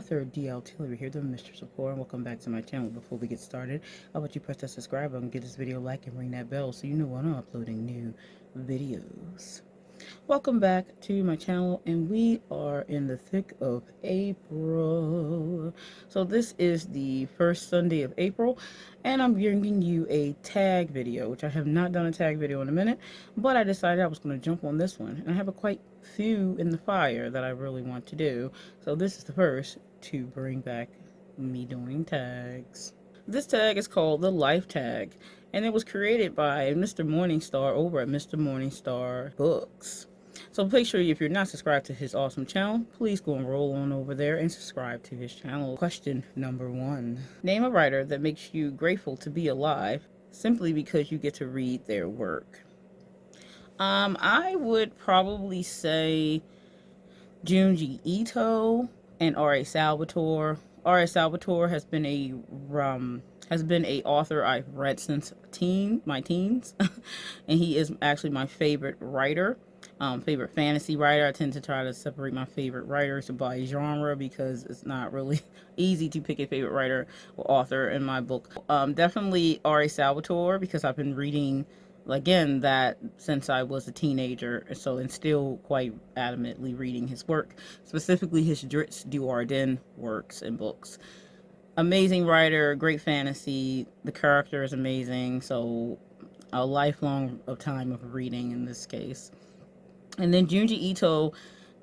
author D.L. Tillery here, the Mistress of Horror, and welcome back to my channel. Before we get started, how about you press that subscribe button, give this video a like, and ring that bell so you know when I'm uploading new videos. Welcome back to my channel, and we are in the thick of April. So this is the first Sunday of April, and I'm bringing you a tag video, which I have not done a tag video in a minute, but I decided I was going to jump on this one, and I have a quite few in the fire that I really want to do. So this is the first to bring back me doing tags. This tag is called the Life Tag, and it was created by Mr. Morningstar over at Mr. Morningstar Books. So make sure if you're not subscribed to his awesome channel, please go and roll on over there and subscribe to his channel. Question number 1. Name a writer that makes you grateful to be alive simply because you get to read their work. I would probably say Junji Ito and R.A. Salvatore. R.A. Salvatore has been a author I've read since my teens, and he is actually my favorite writer, favorite fantasy writer. I tend to try to separate my favorite writers by genre because it's not really easy to pick a favorite writer or author in my book. Definitely R.A. Salvatore, because I've been reading again that since I was a teenager, and still quite adamantly reading his work, specifically his Dritz du Arden works and books. Amazing writer, great fantasy, the character is amazing, so a lifelong of time of reading in this case. And then Junji Ito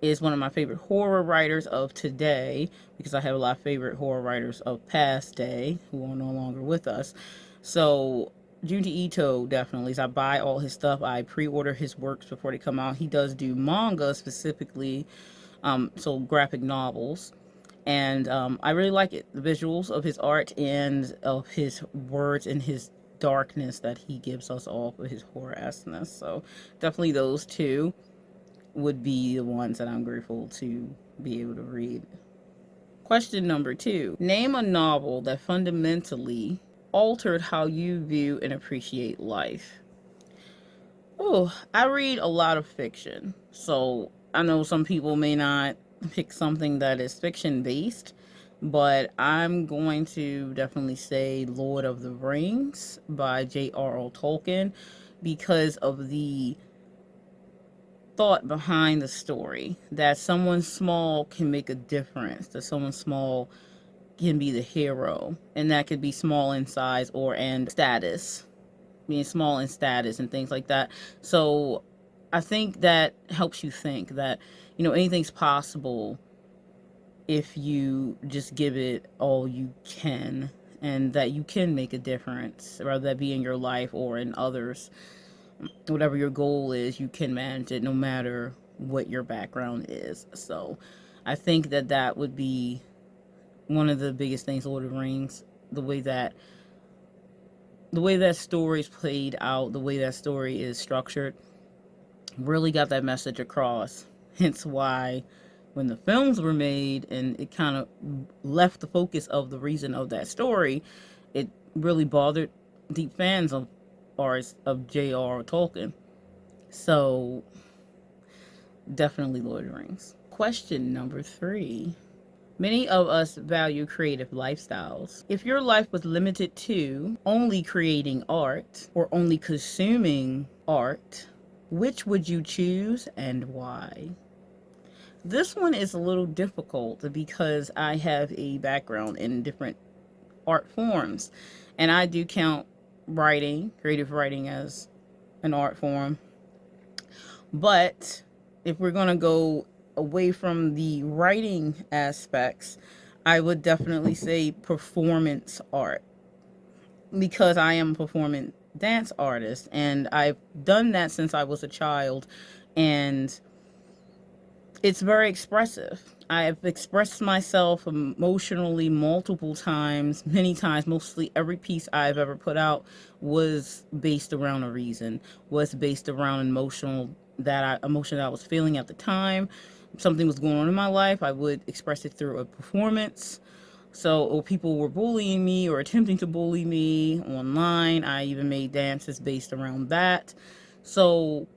is one of my favorite horror writers of today, because I have a lot of favorite horror writers of past day who are no longer with us. So Junji Ito definitely. I buy all his stuff. I pre-order his works before they come out. He does do manga specifically, so graphic novels. And I really like it. The visuals of his art and of his words and his darkness that he gives us all for his horror-esseness. So definitely those two would be the ones that I'm grateful to be able to read. Question number 2. Name a novel that fundamentally altered how you view and appreciate life. Oh, I read a lot of fiction, so I know some people may not pick something that is fiction based, but I'm going to definitely say Lord of the Rings by J.R.R. Tolkien, because of the thought behind the story, that someone small can make a difference, that someone small can be the hero, and that could be small in size or and status, being small in status and things like that. So I think that helps you think that, anything's possible if you just give it all you can, and that you can make a difference, whether that be in your life or in others. Whatever your goal is, you can manage it no matter what your background is. So I think that would be one of the biggest things. Lord of the Rings, the way that story's played out, the way that story is structured, really got that message across. Hence why when the films were made and it kind of left the focus of the reason of that story, it really bothered deep fans of J.R.R. Tolkien. So definitely Lord of the Rings. Question number 3. Many of us value creative lifestyles. If your life was limited to only creating art or only consuming art, which would you choose and why? This one is a little difficult because I have a background in different art forms, and I do count creative writing as an art form. But if we're going to go away from the writing aspects, I would definitely say performance art, because I am a performance dance artist, and I've done that since I was a child, and it's very expressive. I've expressed myself emotionally multiple times, many times. Mostly every piece I've ever put out was based around a reason, was based around emotion that I was feeling at the time. If something was going on in my life, I would express it through a performance. So, or people were bullying me or attempting to bully me online, I even made dances based around that. So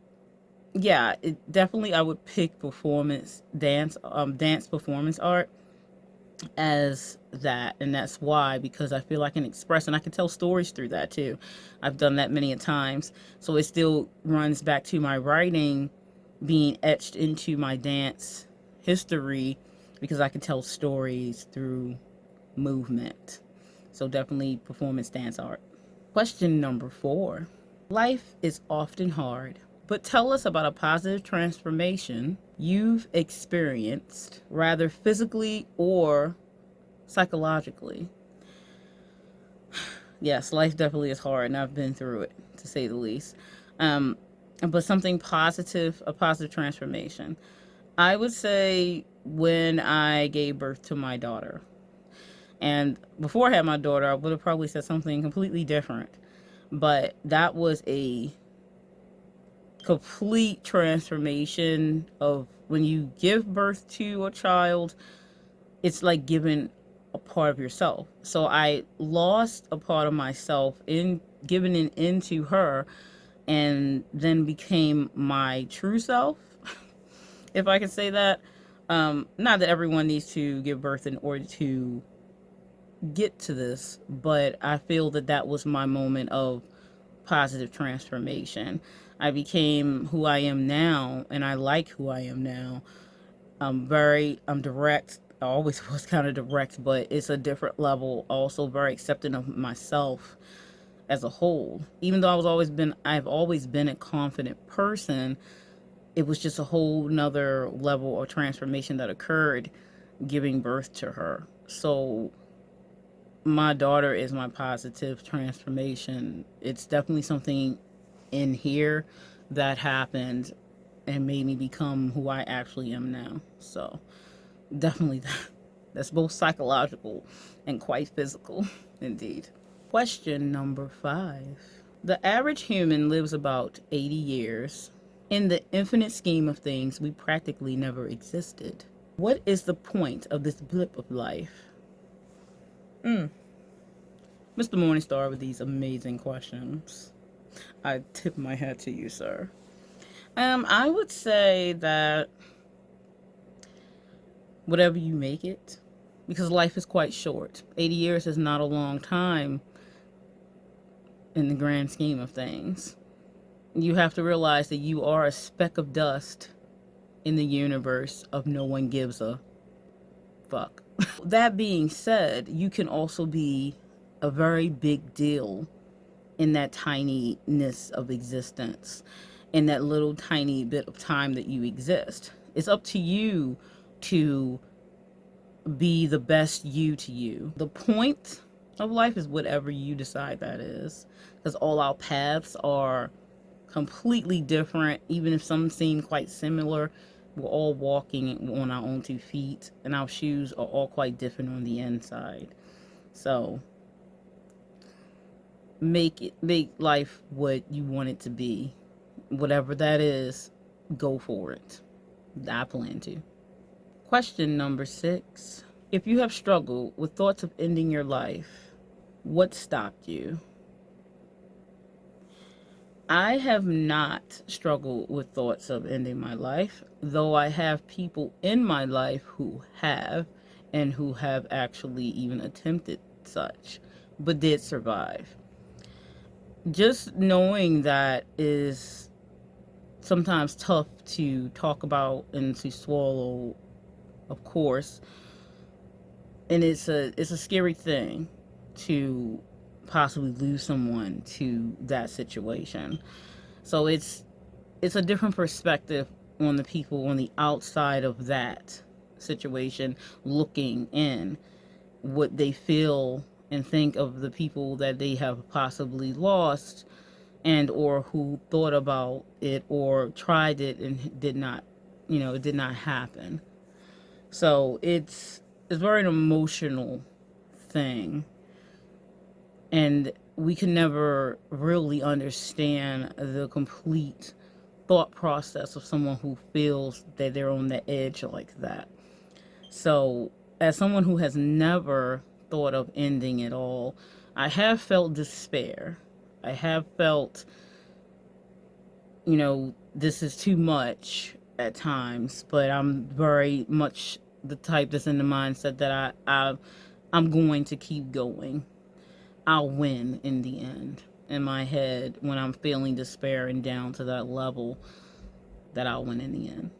yeah, definitely I would pick dance performance art, as that, and that's why, because I feel I can express and I can tell stories through that too. I've done that many a times, so it still runs back to my writing being etched into my dance history, because I can tell stories through movement. So definitely performance dance art. Question number 4. Life is often hard, but tell us about a positive transformation you've experienced, rather physically or psychologically. Yes, life definitely is hard, and I've been through it, to say the least. Um, but something positive, a positive transformation. I would say when I gave birth to my daughter. And before I had my daughter, I would have probably said something completely different. But that was a complete transformation of when you give birth to a child, it's like giving a part of yourself. So I lost a part of myself in giving it into her, and then became my true self, if I can say that. Not that everyone needs to give birth in order to get to this, but I feel that that was my moment of positive transformation. I became who I am now, and I like who I am now. I'm direct. I always was kind of direct, but it's a different level. Also, very accepting of myself as a whole. Even though I've always been a confident person. It was just a whole nother level of transformation that occurred giving birth to her. So my daughter is my positive transformation. It's definitely something in here that happened and made me become who I actually am now. So definitely that's both psychological and quite physical indeed. Question number 5. The average human lives about 80 years. In the infinite scheme of things, we practically never existed. What is the point of this blip of life? Mr. Morningstar with these amazing questions. I tip my hat to you, sir. I would say that whatever you make it, because life is quite short. 80 years is not a long time in the grand scheme of things. You have to realize that you are a speck of dust in the universe of no one gives a fuck. That being said, you can also be a very big deal in that tinyness of existence, in that little tiny bit of time that you exist. It's up to you to be the best you to you. The point of life is whatever you decide that is, because all our paths are completely different. Even if some seem quite similar, we're all walking on our own 2 feet, and our shoes are all quite different on the inside. So make life what you want it to be. Whatever that is, go for it. I plan to. Question number 6. If you have struggled with thoughts of ending your life, what stopped you? I have not struggled with thoughts of ending my life, though I have people in my life who have, and who have actually even attempted such, but did survive. Just knowing that is sometimes tough to talk about and to swallow, of course, and it's a scary thing to possibly lose someone to that situation. So it's a different perspective on the people on the outside of that situation, looking in, what they feel and think of the people that they have possibly lost, and or who thought about it or tried it and did not, it did not happen. So it's very an emotional thing, and we can never really understand the complete thought process of someone who feels that they're on the edge like that. So, as someone who has never thought of ending it all, I have felt despair. I have felt, this is too much at times, but I'm very much the type that's in the mindset that I'm going to keep going. I'll win in the end. In my head, when I'm feeling despair and down to that level, that I'll win in the end.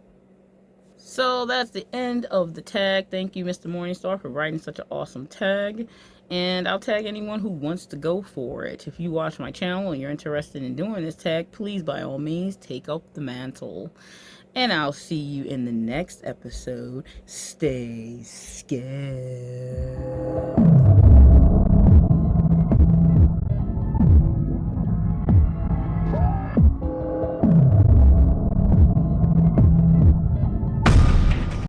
So that's the end of the tag. Thank you, Mr. Morningstar, for writing such an awesome tag. And I'll tag anyone who wants to go for it. If you watch my channel and you're interested in doing this tag, please, by all means, take up the mantle. And I'll see you in the next episode. Stay scared.